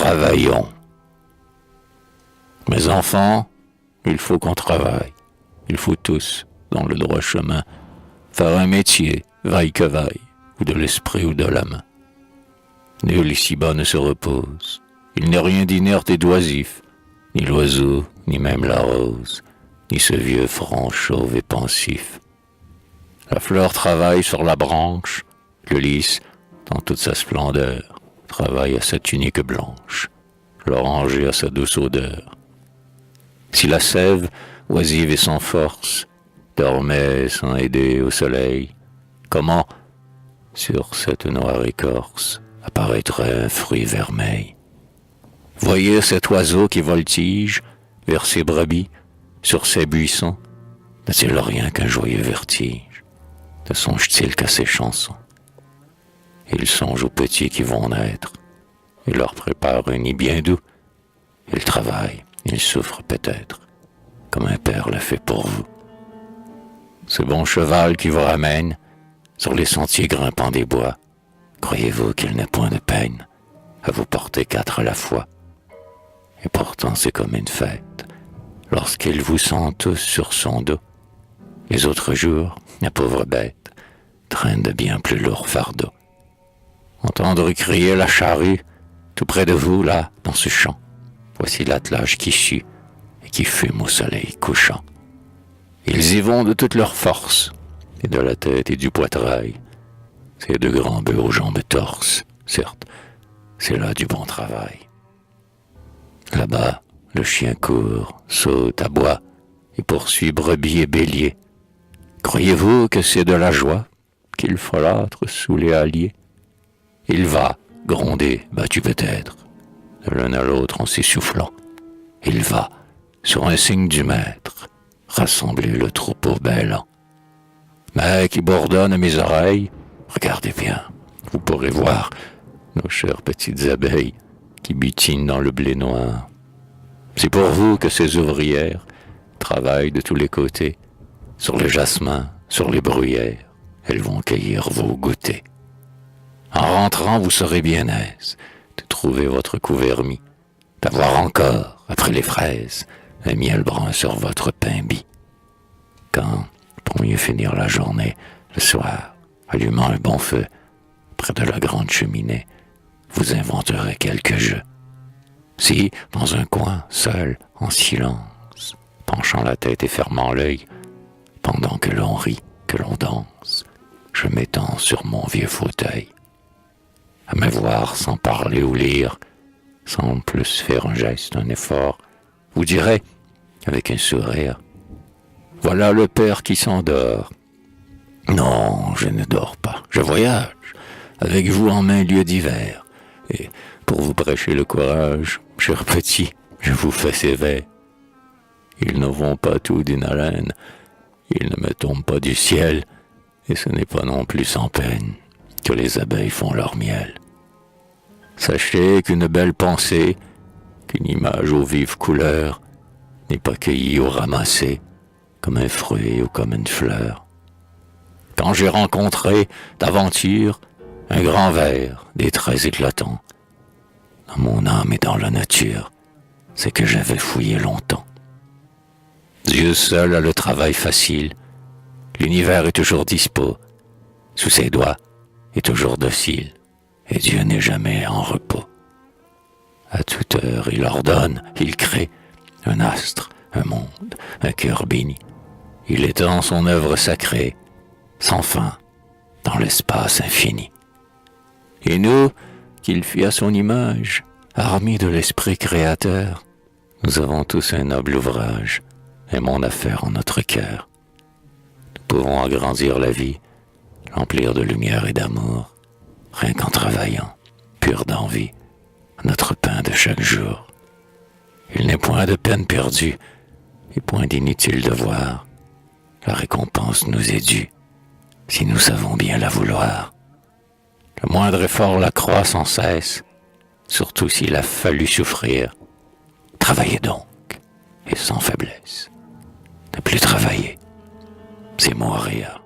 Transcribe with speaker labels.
Speaker 1: Travaillons. Mes enfants, il faut qu'on travaille. Il faut tous, dans le droit chemin, faire un métier, vaille que vaille, ou de l'esprit ou de la main. Nul ici-bas ne se repose. Il n'est rien d'inerte et d'oisif, ni l'oiseau, ni même la rose, ni ce vieux front chauve et pensif. La fleur travaille sur la branche, le lys, dans toute sa splendeur, travaille à sa tunique blanche, l'oranger à sa douce odeur. Si la sève, oisive et sans force, dormait sans aider au soleil, comment, sur cette noire écorce, apparaîtrait un fruit vermeil? Voyez cet oiseau qui voltige vers ses brebis, sur ces buissons, n'a-t-il rien qu'un joyeux vertige? Ne songe-t-il qu'à ses chansons? Il songe aux petits qui vont naître, il leur prépare un nid bien doux. Il travaille, il souffre peut-être, comme un père le fait pour vous. Ce bon cheval qui vous ramène sur les sentiers grimpants des bois, croyez-vous qu'il n'a point de peine à vous porter 4 à la fois? Et pourtant c'est comme une fête, lorsqu'il vous sent tous sur son dos. Les autres jours, la pauvre bête traîne de bien plus lourds fardeaux. Entendre crier la charrue, tout près de vous, là, dans ce champ. Voici l'attelage qui chie et qui fume au soleil couchant. Ils y vont de toute leur force, et de la tête et du poitrail. C'est de grands bœufs aux jambes torses, certes, c'est là du bon travail. Là-bas, le chien court, saute, aboie, et poursuit brebis et béliers. Croyez-vous que c'est de la joie qu'il folâtre sous les halliers? Il va, grondé, battu peut-être, de l'un à l'autre en s'essoufflant. Il va, sur un signe du maître, rassembler le troupeau bêlant. Mais qui bourdonne à mes oreilles, regardez bien, vous pourrez voir nos chères petites abeilles qui butinent dans le blé noir. C'est pour vous que ces ouvrières travaillent de tous les côtés, sur le jasmin, sur les bruyères, elles vont cueillir vos goûters. En rentrant, vous serez bien aise de trouver votre couvert mis, d'avoir encore, après les fraises, un miel brun sur votre pain bis. Quand, pour mieux finir la journée, le soir, allumant un bon feu, près de la grande cheminée, vous inventerez quelques jeux. Si, dans un coin, seul, en silence, penchant la tête et fermant l'œil, pendant que l'on rit, que l'on danse, je m'étends sur mon vieux fauteuil, à me voir sans parler ou lire, sans plus faire un geste, un effort, vous direz, avec un sourire, voilà le père qui s'endort. Non, je ne dors pas, je voyage, avec vous en main lieu d'hiver, et pour vous prêcher le courage, cher petit, je vous fais sévère. Ils ne vont pas tout d'une haleine, ils ne me tombent pas du ciel, et ce n'est pas non plus sans peine que les abeilles font leur miel. Sachez qu'une belle pensée, qu'une image aux vives couleurs, n'est pas cueillie ou ramassée, comme un fruit ou comme une fleur. Quand j'ai rencontré, d'aventure, un grand ver, des traits éclatants, dans mon âme et dans la nature, c'est que j'avais fouillé longtemps. Dieu seul a le travail facile, l'univers est toujours dispo, sous ses doigts est toujours docile, et Dieu n'est jamais en repos. À toute heure il ordonne, il crée un astre, un monde, un cœur béni. Il étend son œuvre sacrée, sans fin, dans l'espace infini. Et nous, qu'il fit à son image, armés de l'esprit créateur, nous avons tous un noble ouvrage, un monde à faire en notre cœur. Nous pouvons agrandir la vie, l'emplir de lumière et d'amour, rien qu'en travaillant, pur d'envie, notre pain de chaque jour. Il n'est point de peine perdue, et point d'inutile devoir. La récompense nous est due, si nous savons bien la vouloir. Le moindre effort la croît sans cesse, surtout s'il a fallu souffrir. Travaillez donc, et sans faiblesse. Ne plus travailler, c'est mourir.